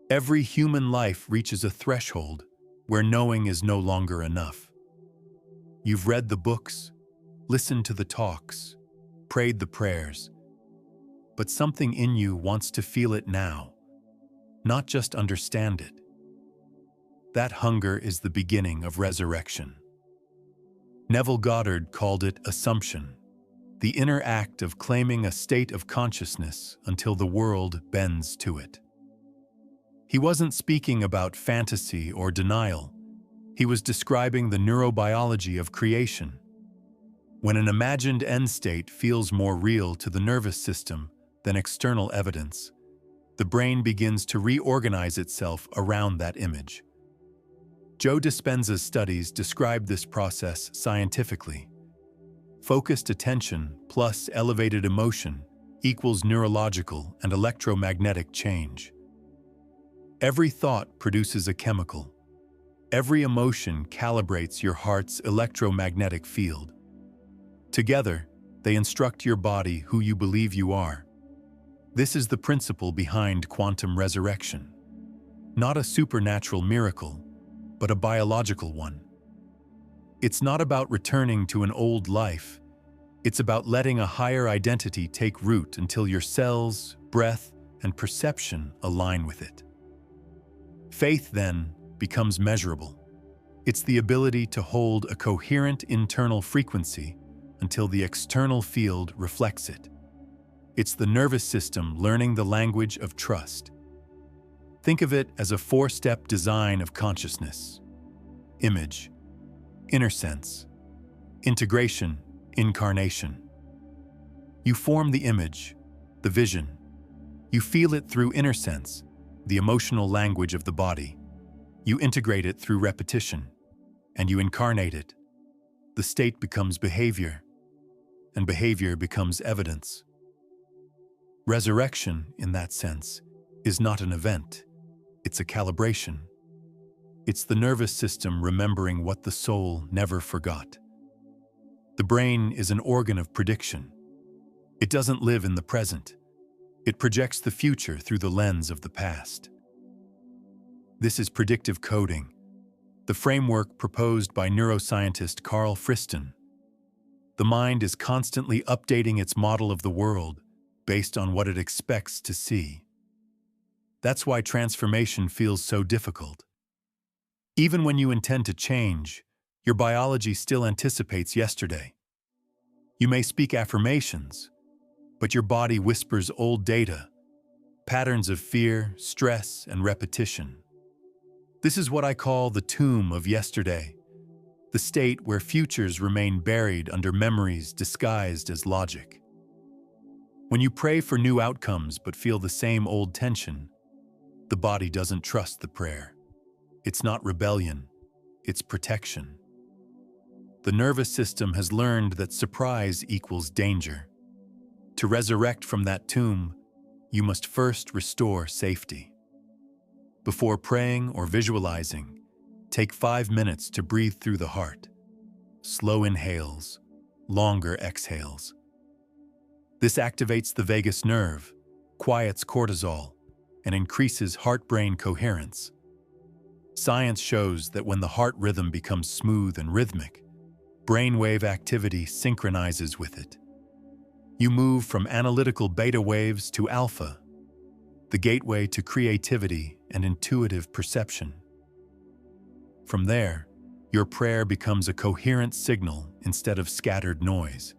Every human life reaches a threshold where knowing is no longer enough. You've read the books, listened to the talks, prayed the prayers, but something in you wants to feel it now, not just understand it. That hunger is the beginning of resurrection. Neville Goddard called it assumption, the inner act of claiming a state of consciousness until the world bends to it. He wasn't speaking about fantasy or denial. He was describing the neurobiology of creation. When an imagined end state feels more real to the nervous system than external evidence, the brain begins to reorganize itself around that image. Joe Dispenza's studies describe this process scientifically. Focused attention plus elevated emotion equals neurological and electromagnetic change. Every thought produces a chemical. Every emotion calibrates your heart's electromagnetic field. Together, they instruct your body who you believe you are. This is the principle behind quantum resurrection. Not a supernatural miracle, but a biological one. It's not about returning to an old life. It's about letting a higher identity take root until your cells, breath, and perception align with it. Faith, then, becomes measurable. It's the ability to hold a coherent internal frequency until the external field reflects it. It's the nervous system learning the language of trust. Think of it as a four-step design of consciousness: image, inner sense, integration, incarnation. You form the image, the vision. You feel it through inner sense, the emotional language of the body. You integrate it through repetition, and you incarnate it. The state becomes behavior, and behavior becomes evidence. Resurrection, in that sense, is not an event. It's a calibration. It's the nervous system remembering what the soul never forgot. The brain is an organ of prediction. It doesn't live in the present. It projects the future through the lens of the past. This is predictive coding, the framework proposed by neuroscientist Carl Friston. The mind is constantly updating its model of the world based on what it expects to see. That's why transformation feels so difficult. Even when you intend to change, your biology still anticipates yesterday. You may speak affirmations, but your body whispers old data, patterns of fear, stress, and repetition. This is what I call the tomb of yesterday, the state where futures remain buried under memories disguised as logic. When you pray for new outcomes but feel the same old tension, the body doesn't trust the prayer. It's not rebellion, it's protection. The nervous system has learned that surprise equals danger. To resurrect from that tomb, you must first restore safety. Before praying or visualizing, take 5 minutes to breathe through the heart. Slow inhales, longer exhales. This activates the vagus nerve, quiets cortisol, and increases heart-brain coherence. Science shows that when the heart rhythm becomes smooth and rhythmic, brainwave activity synchronizes with it. You move from analytical beta waves to alpha, the gateway to creativity and intuitive perception. From there, your prayer becomes a coherent signal instead of scattered noise.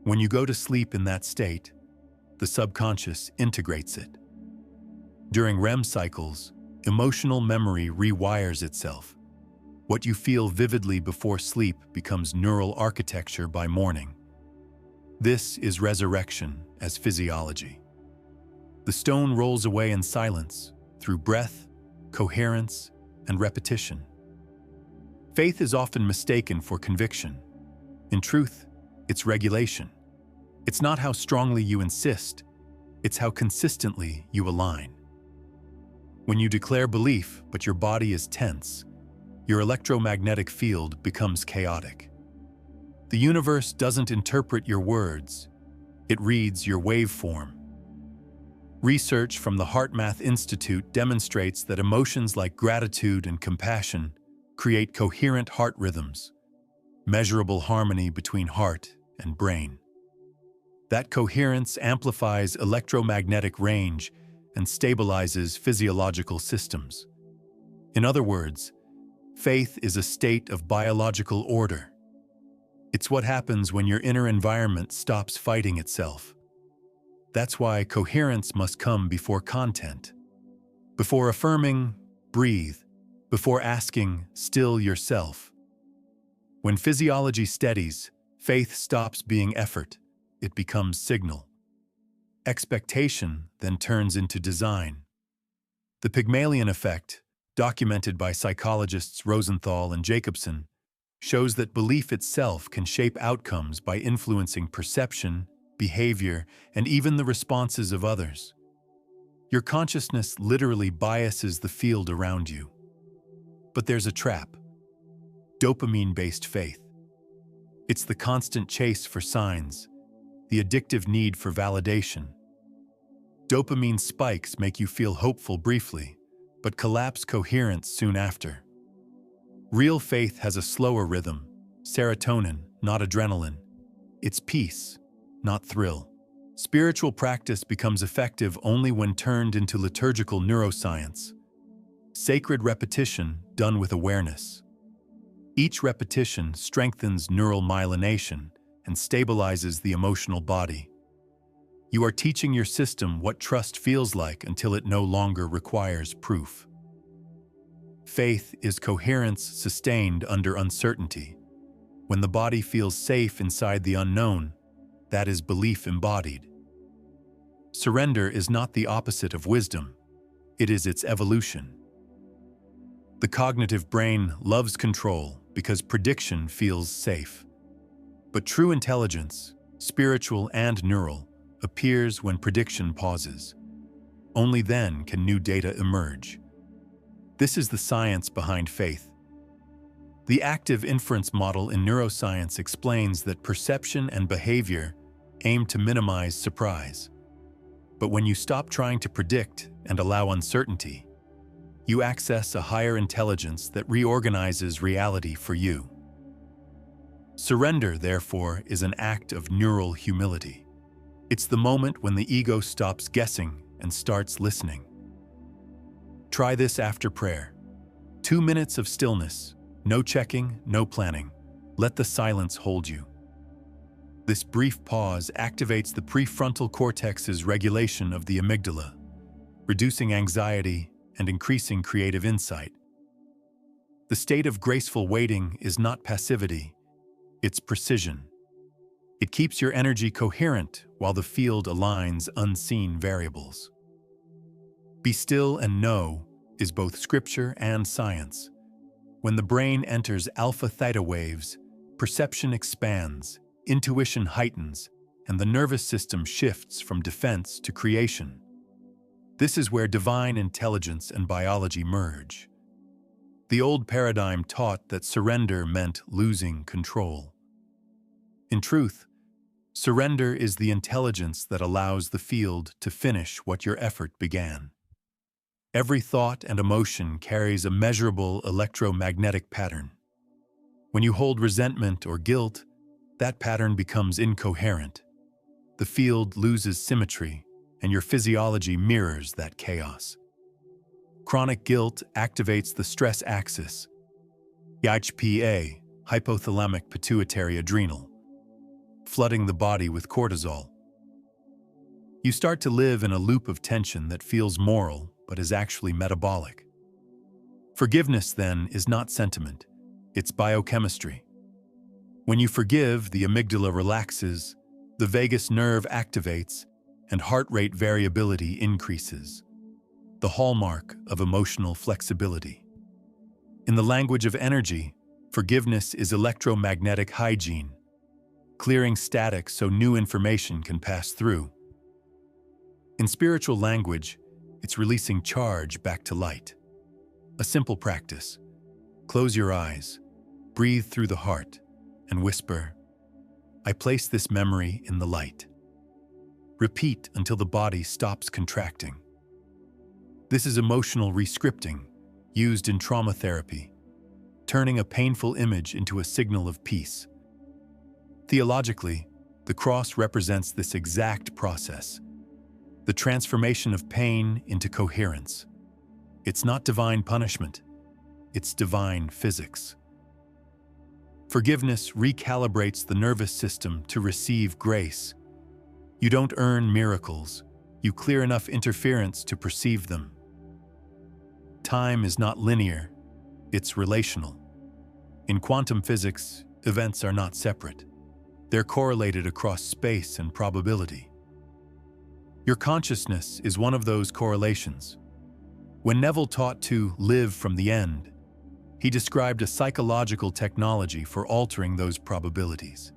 When you go to sleep in that state, the subconscious integrates it. During REM cycles, emotional memory rewires itself. What you feel vividly before sleep becomes neural architecture by morning. This is resurrection as physiology. The stone rolls away in silence through breath, coherence, and repetition. Faith is often mistaken for conviction. In truth, it's regulation. It's not how strongly you insist, it's how consistently you align. When you declare belief but your body is tense, your electromagnetic field becomes chaotic. The universe doesn't interpret your words, it reads your waveform. Research from the HeartMath Institute demonstrates that emotions like gratitude and compassion create coherent heart rhythms, measurable harmony between heart and brain. That coherence amplifies electromagnetic range and stabilizes physiological systems. In other words, faith is a state of biological order. It's what happens when your inner environment stops fighting itself. That's why coherence must come before content. Before affirming, breathe. Before asking, still yourself. When physiology steadies, faith stops being effort. It becomes signal. Expectation then turns into design. The Pygmalion effect, documented by psychologists Rosenthal and Jacobson, shows that belief itself can shape outcomes by influencing perception, behavior, and even the responses of others. Your consciousness literally biases the field around you. But there's a trap: dopamine-based faith. It's the constant chase for signs, the addictive need for validation. Dopamine spikes make you feel hopeful briefly, but collapse coherence soon after. Real faith has a slower rhythm, serotonin, not adrenaline. It's peace, not thrill. Spiritual practice becomes effective only when turned into liturgical neuroscience. Sacred repetition done with awareness. Each repetition strengthens neural myelination and stabilizes the emotional body. You are teaching your system what trust feels like until it no longer requires proof. Faith is coherence sustained under uncertainty. When the body feels safe inside the unknown, that is belief embodied. Surrender is not the opposite of wisdom. It is its evolution. The cognitive brain loves control because prediction feels safe. But true intelligence, spiritual and neural, appears when prediction pauses. Only then can new data emerge. This is the science behind faith. The active inference model in neuroscience explains that perception and behavior aim to minimize surprise. But when you stop trying to predict and allow uncertainty, you access a higher intelligence that reorganizes reality for you. Surrender, therefore, is an act of neural humility. It's the moment when the ego stops guessing and starts listening. Try this after prayer. 2 minutes of stillness, no checking, no planning. Let the silence hold you. This brief pause activates the prefrontal cortex's regulation of the amygdala, reducing anxiety and increasing creative insight. The state of graceful waiting is not passivity, it's precision. It keeps your energy coherent while the field aligns unseen variables. Be still and know is both scripture and science. When the brain enters alpha-theta waves, perception expands, intuition heightens, and the nervous system shifts from defense to creation. This is where divine intelligence and biology merge. The old paradigm taught that surrender meant losing control. In truth, surrender is the intelligence that allows the field to finish what your effort began. Every thought and emotion carries a measurable electromagnetic pattern. When you hold resentment or guilt, that pattern becomes incoherent. The field loses symmetry, and your physiology mirrors that chaos. Chronic guilt activates the stress axis, HPA, hypothalamic pituitary adrenal, flooding the body with cortisol. You start to live in a loop of tension that feels moral but is actually metabolic. Forgiveness, then, is not sentiment, it's biochemistry. When you forgive, the amygdala relaxes, the vagus nerve activates, and heart rate variability increases, the hallmark of emotional flexibility. In the language of energy, forgiveness is electromagnetic hygiene, clearing static so new information can pass through. In spiritual language, it's releasing charge back to light. A simple practice. Close your eyes, breathe through the heart, and whisper, "I place this memory in the light." Repeat until the body stops contracting. This is emotional rescripting, used in trauma therapy, turning a painful image into a signal of peace. Theologically, the cross represents this exact process, the transformation of pain into coherence. It's not divine punishment, it's divine physics. Forgiveness recalibrates the nervous system to receive grace. You don't earn miracles, you clear enough interference to perceive them. Time is not linear, it's relational. In quantum physics, events are not separate. They're correlated across space and probability. Your consciousness is one of those correlations. When Neville taught to live from the end, he described a psychological technology for altering those probabilities.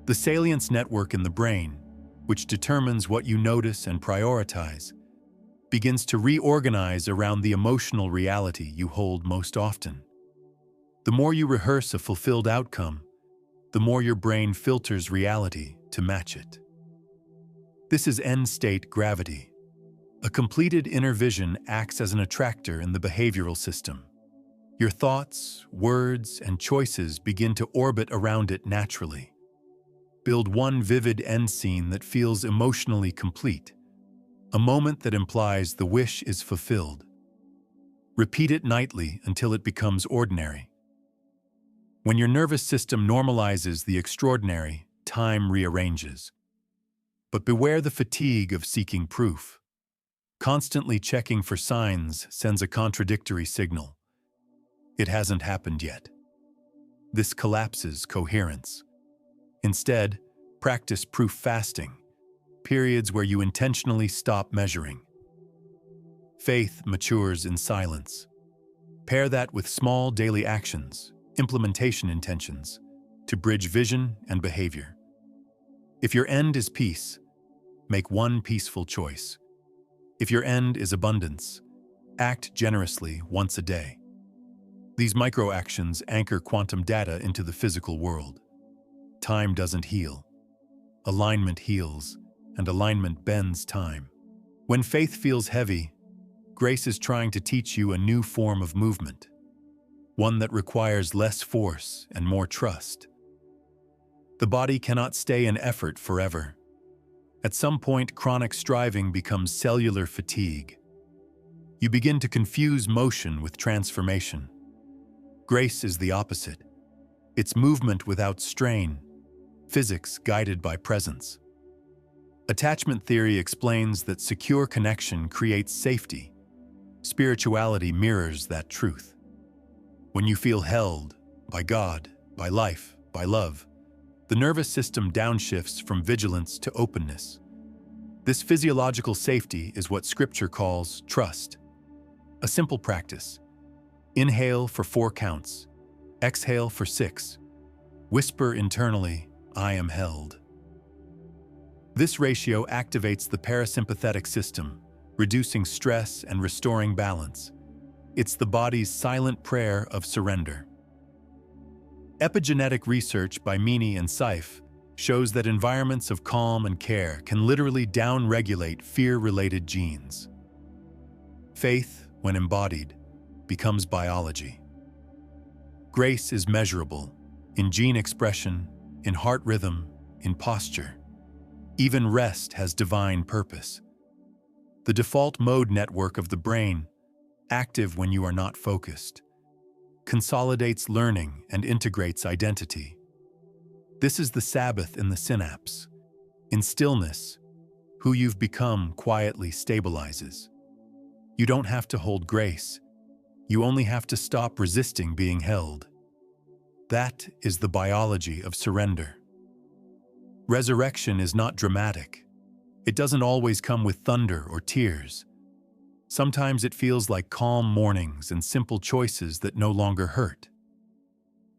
The salience network in the brain, which determines what you notice and prioritize, begins to reorganize around the emotional reality you hold most often. The more you rehearse a fulfilled outcome, the more your brain filters reality to match it. This is end-state gravity. A completed inner vision acts as an attractor in the behavioral system. Your thoughts, words, and choices begin to orbit around it naturally. Build one vivid end scene that feels emotionally complete, a moment that implies the wish is fulfilled. Repeat it nightly until it becomes ordinary. When your nervous system normalizes the extraordinary, time rearranges. But beware the fatigue of seeking proof. Constantly checking for signs sends a contradictory signal. It hasn't happened yet. This collapses coherence. Instead, practice proof fasting, periods where you intentionally stop measuring. Faith matures in silence. Pair that with small daily actions, implementation intentions, to bridge vision and behavior. If your end is peace, make one peaceful choice. If your end is abundance, act generously once a day. These micro-actions anchor quantum data into the physical world. Time doesn't heal. Alignment heals, and alignment bends time. When faith feels heavy, grace is trying to teach you a new form of movement, one that requires less force and more trust. The body cannot stay in effort forever. At some point, chronic striving becomes cellular fatigue. You begin to confuse motion with transformation. Grace is the opposite. It's movement without strain, physics guided by presence. Attachment theory explains that secure connection creates safety. Spirituality mirrors that truth. When you feel held by God, by life, by love, the nervous system downshifts from vigilance to openness. This physiological safety is what Scripture calls trust. A simple practice. Inhale for 4 counts. Exhale for 6. Whisper internally, I am held. This ratio activates the parasympathetic system, reducing stress and restoring balance. It's the body's silent prayer of surrender. Epigenetic research by Meany and Seif shows that environments of calm and care can literally down-regulate fear-related genes. Faith, when embodied, becomes biology. Grace is measurable in gene expression, in heart rhythm, in posture. Even rest has divine purpose. The default mode network of the brain, active when you are not focused, consolidates learning and integrates identity. This is the Sabbath in the synapse. In stillness, who you've become quietly stabilizes. You don't have to hold grace. You only have to stop resisting being held. That is the biology of surrender. Resurrection is not dramatic. It doesn't always come with thunder or tears. Sometimes it feels like calm mornings and simple choices that no longer hurt.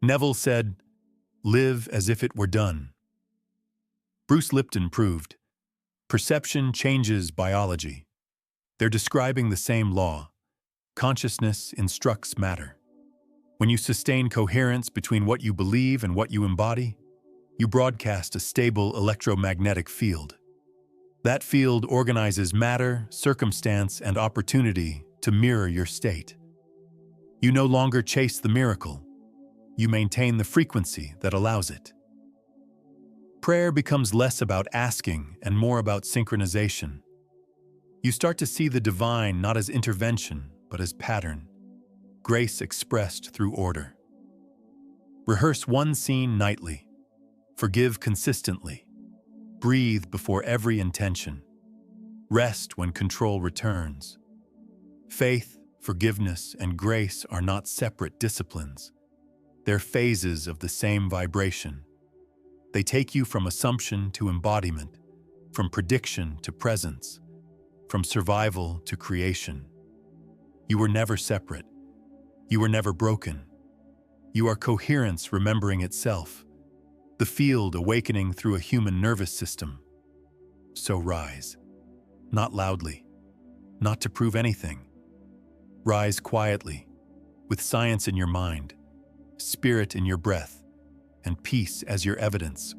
Neville said, "Live as if it were done." Bruce Lipton proved, perception changes biology. They're describing the same law. Consciousness instructs matter. When you sustain coherence between what you believe and what you embody, you broadcast a stable electromagnetic field. That field organizes matter, circumstance, and opportunity to mirror your state. You no longer chase the miracle. You maintain the frequency that allows it. Prayer becomes less about asking and more about synchronization. You start to see the divine not as intervention, but as pattern, grace expressed through order. Rehearse one scene nightly. Forgive consistently. Breathe before every intention. Rest when control returns. Faith, forgiveness, and grace are not separate disciplines. They're phases of the same vibration. They take you from assumption to embodiment, from prediction to presence, from survival to creation. You were never separate. You were never broken. You are coherence remembering itself, the field awakening through a human nervous system. So rise, not loudly, not to prove anything. Rise quietly, with science in your mind, spirit in your breath, and peace as your evidence.